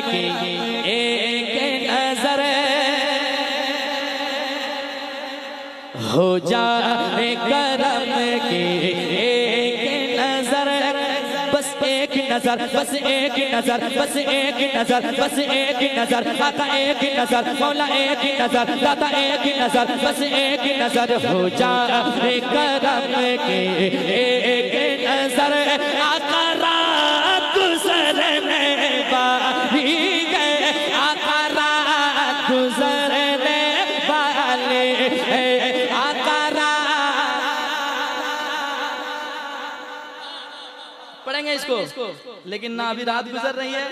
की एक नजर हो जाए करम की एक नजर, बस एक नजर, बस एक नजर, बस एक नजर, बस एक नजर, आका एक नजर, मौला एक नजर, दाता एक नजर, बस एक नजर हो जाए करम की एक नजर। आका रात गुजरने वाली है, आका रात गुजरने वाले है, आका पढ़ेंगे इसको, लेकिन ना अभी रात गुजर रही है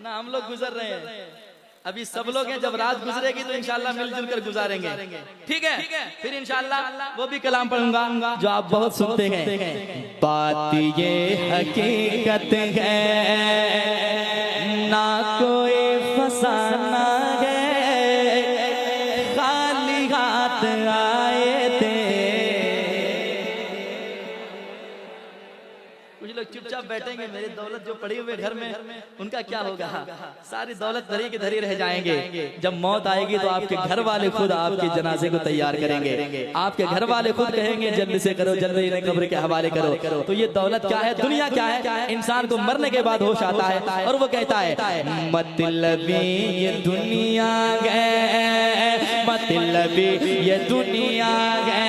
ना हम लोग गुजर रहे हैं, अभी सब लोग हैं। जब रात गुजरेगी तो इंशाल्लाह मिलजुल कर गुजारेंगे, ठीक है। फिर इंशाल्लाह वो भी कलाम पढ़ूंगा जो आप बहुत सुनते हैं। बात ये हकीकत है ना कोई फसाना है, खाली हाथ आए थे। कुछ लोग चुपचाप बैठेंगे, मेरी दौलत जो पड़ी हुई घर में उनका क्या होगा, सारी दौलत धरी की धरी रह जाएंगे। जब मौत आएगी तो आपके घर वाले खुद आपके जनाजे को तैयार करेंगे, आपके घर वाले खुद कहेंगे जल्दी से करो, जल्दी इन्हें कब्र के हवाले करो। तो ये दौलत क्या है, दुनिया क्या है, इंसान को मरने के बाद होश आता है और वो कहता है मतलबी ये दुनिया गए, मतलबी ये दुनिया गए,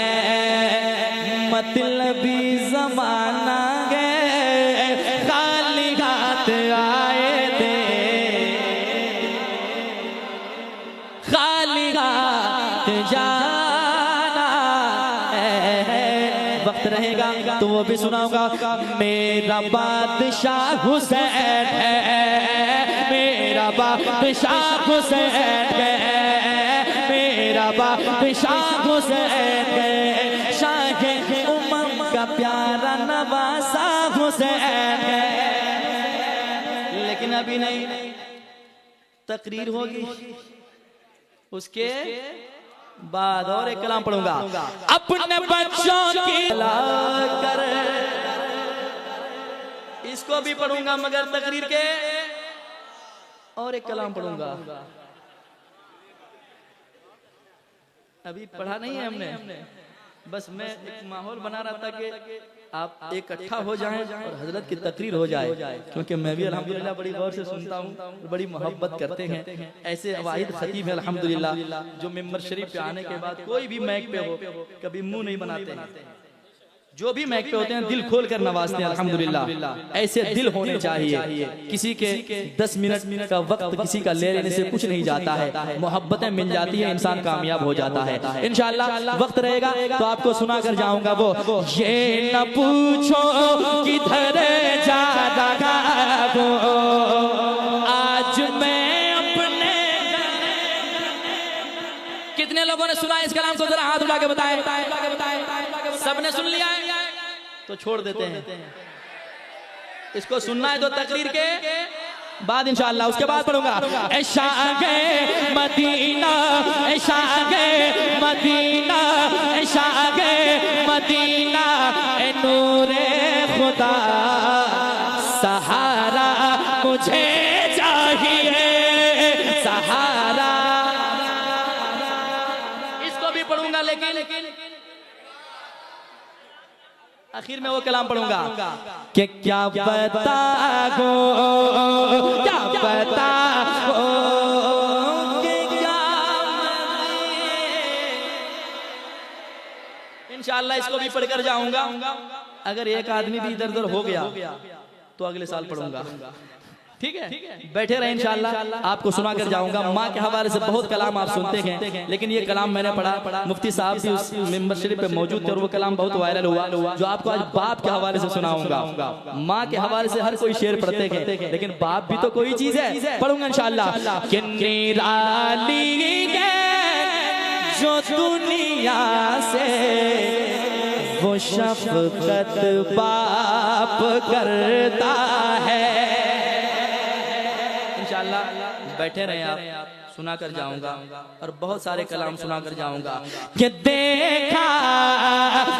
मतलबी जमाना गए, खाली हाथ आए थे, खाली हाथ जाना है। वक्त रहेगा तो वो भी सुनाऊंगा। मेरा बादशाह हुसैन है, मेरा बादशाह हुसैन है, मेरा बादशाह हुसैन है, शाहे उम्म का प्यारा नवासा हुसैन है। लेकिन अभी नहीं, तकरीर होगी उसके बाद और एक कलाम पढ़ूंगा। अपने बच्चों की कर, इसको भी पढ़ूंगा मगर तकरीर के, और एक कलाम पढ़ूंगा। अभी पढ़ा नहीं है हमने, बस मैं एक माहौल बना रहा था कि आप इकट्ठा हो जाएं और हजरत की तकरीर हो जाए, क्योंकि मैं भी अल्हम्दुलिल्लाह बड़ी गौर से सुनता हूँ, बड़ी मोहब्बत करते हैं। ऐसे वाहिद खतीब है अल्हम्दुलिल्लाह जो मिंबर शरीफ पे आने के बाद कोई भी मैक पे हो कभी मुंह नहीं बनाते हैं, जो भी मैक पे होते हैं दिल खोल कर नवाजते हैं अल्हम्दुलिल्लाह। ऐसे दिल होने चाहिए। किसी के 10 मिनट का वक्त किसी का ले लेने से कुछ नहीं जाता है, मोहब्बतें मिल जाती है, इंसान कामयाब हो जाता है। इंशाअल्लाह वक्त रहेगा तो आपको सुना कर जाऊंगा वो, ये न पूछो किधर जा रहा हूं आज मैं अपने। कितने लोगों ने सुना इस कलाम को, जरा हाथ उठा के बताएं। सबने सुन लिया है तो छोड़ देते हैं, इसको सुनना है तो तकरीर के बाद इंशाअल्लाह, उसके बाद पढ़ूंगा। ऐशागे मदीना, ऐशागे मदीना, ऐशागे मदीना, ए नूरे खुदा सहारा मुझे चाहिए, सहारा। इसको भी पढ़ूंगा लेकिन आखिर में वो कलाम पढ़ूंगा कि क्या बता गो, क्या बता गो कि क्या। इंशाअल्लाह इसको भी पढ़कर जाऊंगा। अगर एक आदमी भी इधर उधर हो गया तो अगले साल पढ़ूंगा, ठीक है। बैठे रहे इंशाअल्लाह, आपको सुना कर जाऊंगा। माँ के हवाले से बहुत कलाम आप सुनते हैं, लेकिन ये कलाम मैंने पढ़ा, मुफ्ती साहब भी उस मिंबर शरीफ पे मौजूद थे और वो कलाम बहुत वायरल हुआ, जो आपको आज बाप के हवाले से सुनाऊंगा। माँ के हवाले से हर कोई शेर पढ़ते हैं, लेकिन बाप भी तो कोई चीज है, पढ़ूंगा इंशाअल्लाह। कि निराली है जो दुनिया से वो शफकत बाप करता है। इंशाअल्लाह बैठे रहे आप, सुना कर जाऊंगा और बहुत सारे कलाम सुना कर जाऊंगा। कि देखा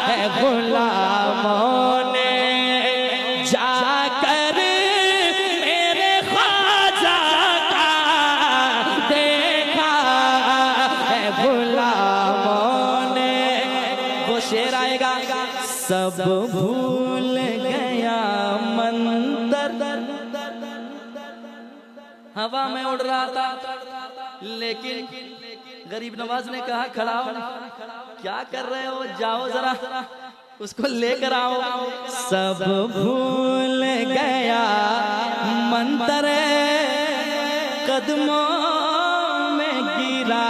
है गुलामों ने जाकर मेरे ख्वाजा सब भूल गया मंतर। हवा में उड़ रहा था, लेकिन गरीब नवाज ने कहा खड़ा हो, क्या कर रहे हो, जाओ जरा उसको लेकर आओ। सब भूल गया मंतर, कदमों में गिरा